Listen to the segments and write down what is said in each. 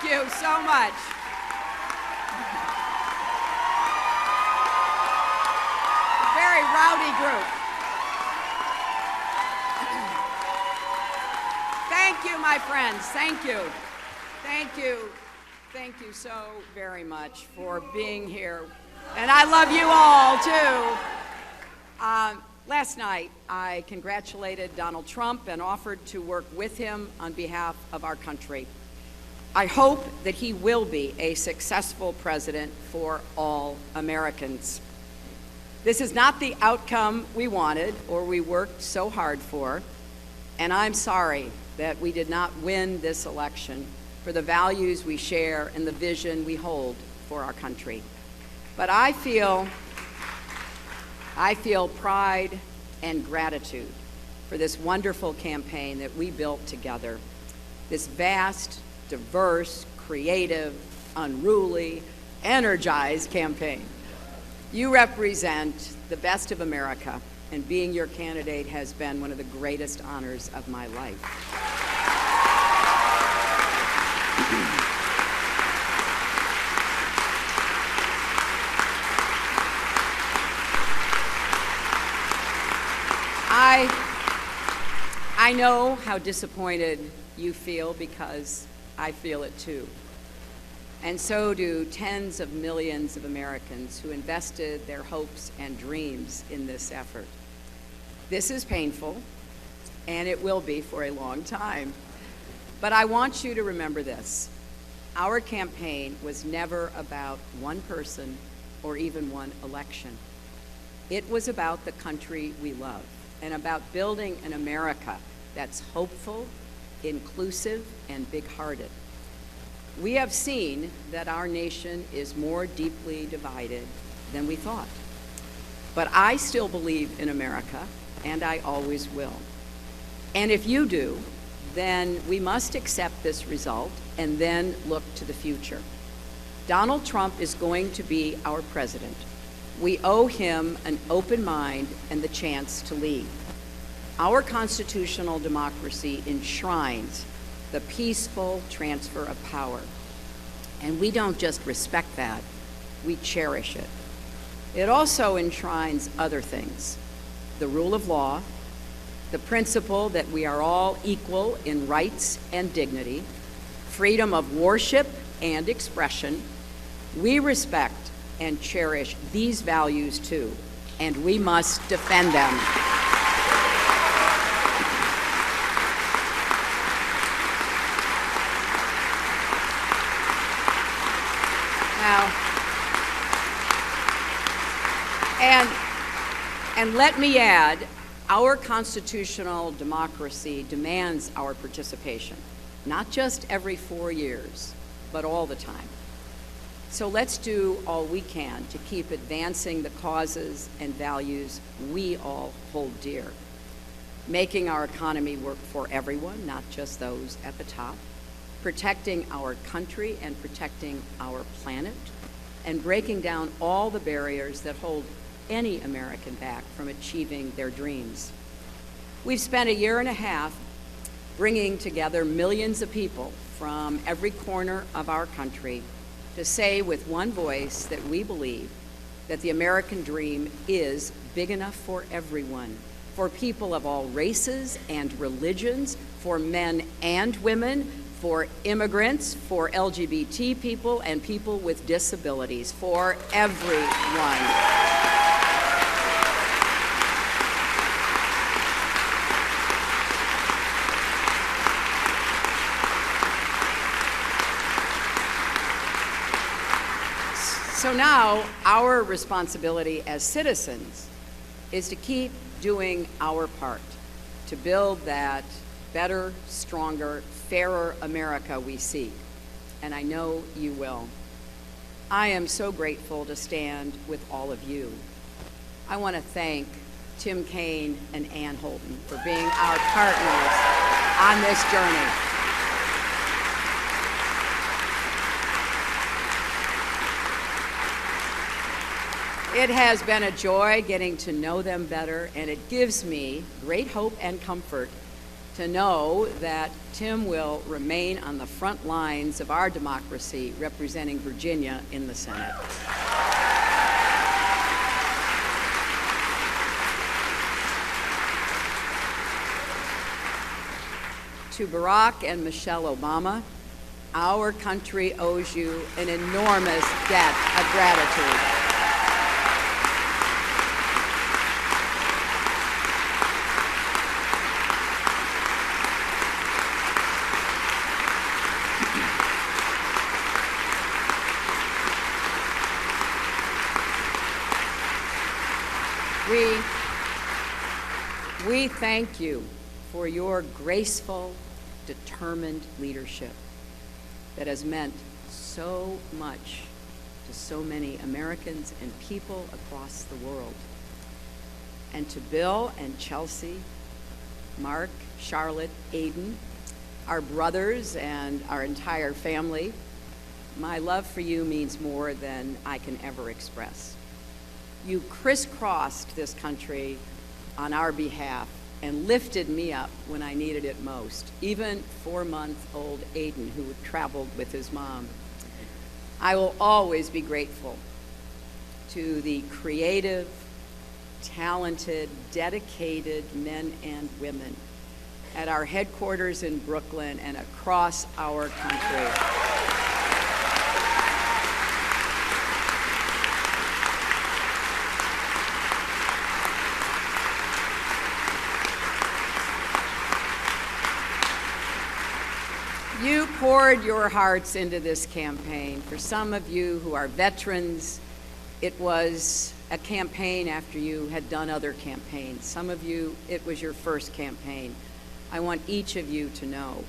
you so much. A very rowdy group. Thank you, my friends. Thank you. Thank you. Thank you so very much for being here. And I love you all, too. Last night, I congratulated Donald Trump and offered to work with him on behalf of our country. I hope that he will be a successful president for all Americans. This is not the outcome we wanted or we worked so hard for, and I'm sorry that we did not win this election for the values we share and the vision we hold for our country. But I feel pride and gratitude for this wonderful campaign that we built together, this vast, diverse, creative, unruly, energized campaign. You represent the best of America, and being your candidate has been one of the greatest honors of my life. I know how disappointed you feel because I feel it too. And so do tens of millions of Americans who invested their hopes and dreams in this effort. This is painful, and it will be for a long time. But I want you to remember this. Our campaign was never about one person or even one election. It was about the country we love and about building an America that's hopeful, inclusive, and big-hearted. We have seen that our nation is more deeply divided than we thought. But I still believe in America, and I always will. And if you do, then we must accept this result and then look to the future. Donald Trump is going to be our president. We owe him an open mind and the chance to lead. Our constitutional democracy enshrines the peaceful transfer of power. And we don't just respect that, we cherish it. It also enshrines other things: the rule of law, the principle that we are all equal in rights and dignity, freedom of worship and expression. We respect and cherish these values too, and we must defend them. And let me add, our constitutional democracy demands our participation, not just every 4 years, but all the time. So let's do all we can to keep advancing the causes and values we all hold dear, making our economy work for everyone, not just those at the top, protecting our country and protecting our planet, and breaking down all the barriers that hold any American back from achieving their dreams. We've spent 1.5 years bringing together millions of people from every corner of our country to say with one voice that we believe that the American dream is big enough for everyone, for people of all races and religions, for men and women, for immigrants, for LGBT people, and people with disabilities, for everyone. So now our responsibility as citizens is to keep doing our part to build that better, stronger, fairer America we seek. And I know you will. I am so grateful to stand with all of you. I want to thank Tim Kaine and Ann Holton for being our partners on this journey. It has been a joy getting to know them better, and it gives me great hope and comfort to know that Tim will remain on the front lines of our democracy, representing Virginia in the Senate. To Barack and Michelle Obama, our country owes you an enormous debt of gratitude. We thank you for your graceful, determined leadership that has meant so much to so many Americans and people across the world. And to Bill and Chelsea, Mark, Charlotte, Aiden, our brothers and our entire family, my love for you means more than I can ever express. You crisscrossed this country on our behalf and lifted me up when I needed it most, even 4-month-old Aiden, who traveled with his mom. I will always be grateful to the creative, talented, dedicated men and women at our headquarters in Brooklyn and across our country. You poured your hearts into this campaign. For some of you who are veterans, it was a campaign after you had done other campaigns. Some of you, it was your first campaign. I want each of you to know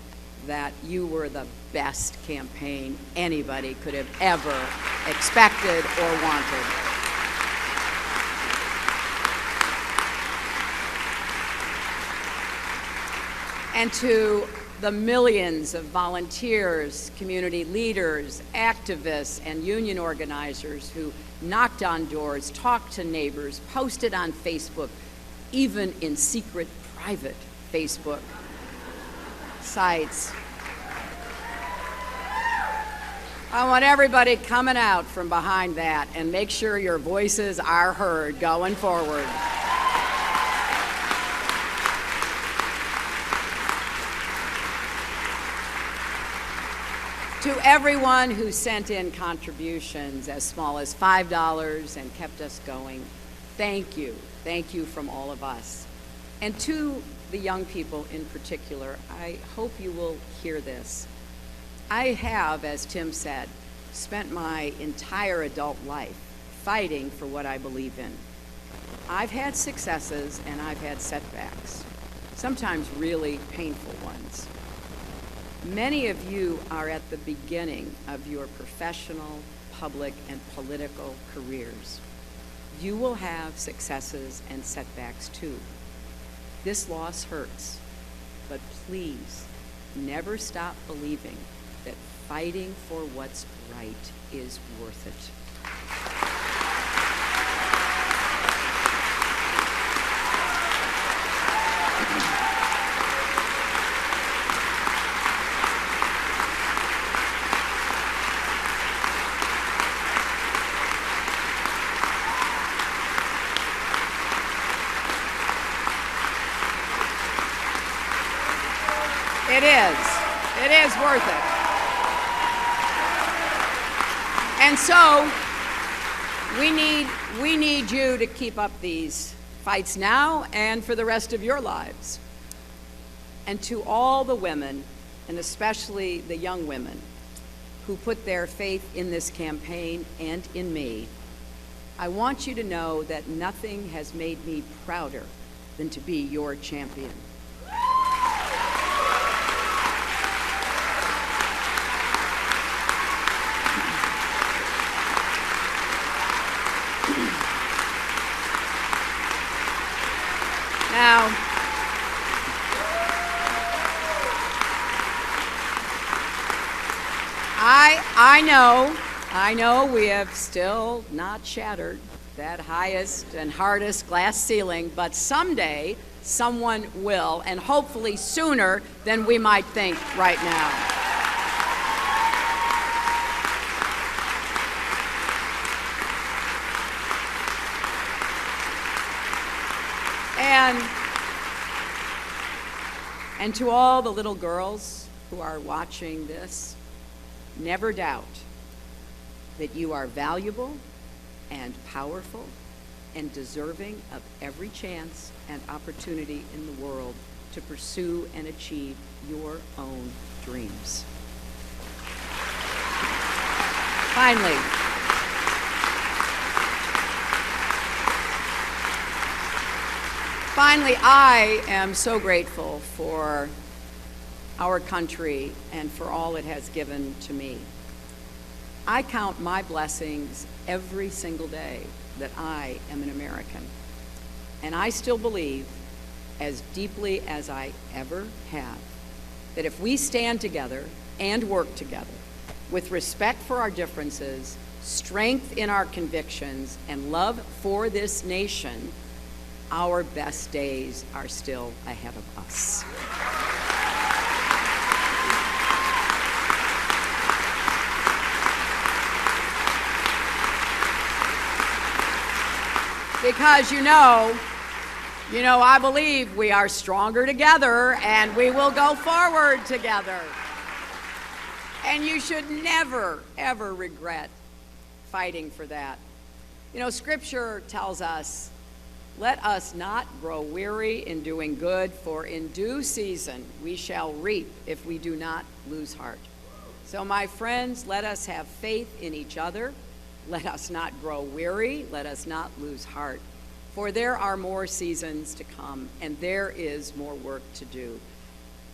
that you were the best campaign anybody could have ever expected or wanted. And to the millions of volunteers, community leaders, activists, and union organizers who knocked on doors, talked to neighbors, posted on Facebook, even in secret, private Facebook sites. I want everybody coming out from behind that and make sure your voices are heard going forward. To everyone who sent in contributions as small as $5 and kept us going, thank you. Thank you from all of us. And to the young people in particular, I hope you will hear this. I have, as Tim said, spent my entire adult life fighting for what I believe in. I've had successes and I've had setbacks, sometimes really painful ones. Many of you are at the beginning of your professional, public, and political careers. You will have successes and setbacks too. This loss hurts, but please never stop believing that fighting for what's right is worth it. It is worth it. And so we need you to keep up these fights now and for the rest of your lives. And to all the women, and especially the young women, who put their faith in this campaign and in me, I want you to know that nothing has made me prouder than to be your champion. Now, I know we have still not shattered that highest and hardest glass ceiling, but someday someone will, and hopefully sooner than we might think right now. And to all the little girls who are watching this, never doubt that you are valuable and powerful and deserving of every chance and opportunity in the world to pursue and achieve your own dreams. Finally, I am so grateful for our country and for all it has given to me. I count my blessings every single day that I am an American. And I still believe, as deeply as I ever have, that if we stand together and work together with respect for our differences, strength in our convictions, and love for this nation, our best days are still ahead of us. Because I believe we are stronger together and we will go forward together. And you should never, ever regret fighting for that. Scripture tells us, let us not grow weary in doing good, for in due season we shall reap if we do not lose heart. So my friends, let us have faith in each other. Let us not grow weary. Let us not lose heart. For there are more seasons to come, and there is more work to do.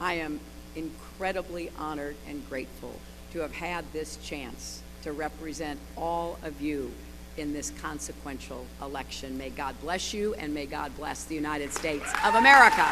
I am incredibly honored and grateful to have had this chance to represent all of you in this consequential election. May God bless you, and may God bless the United States of America.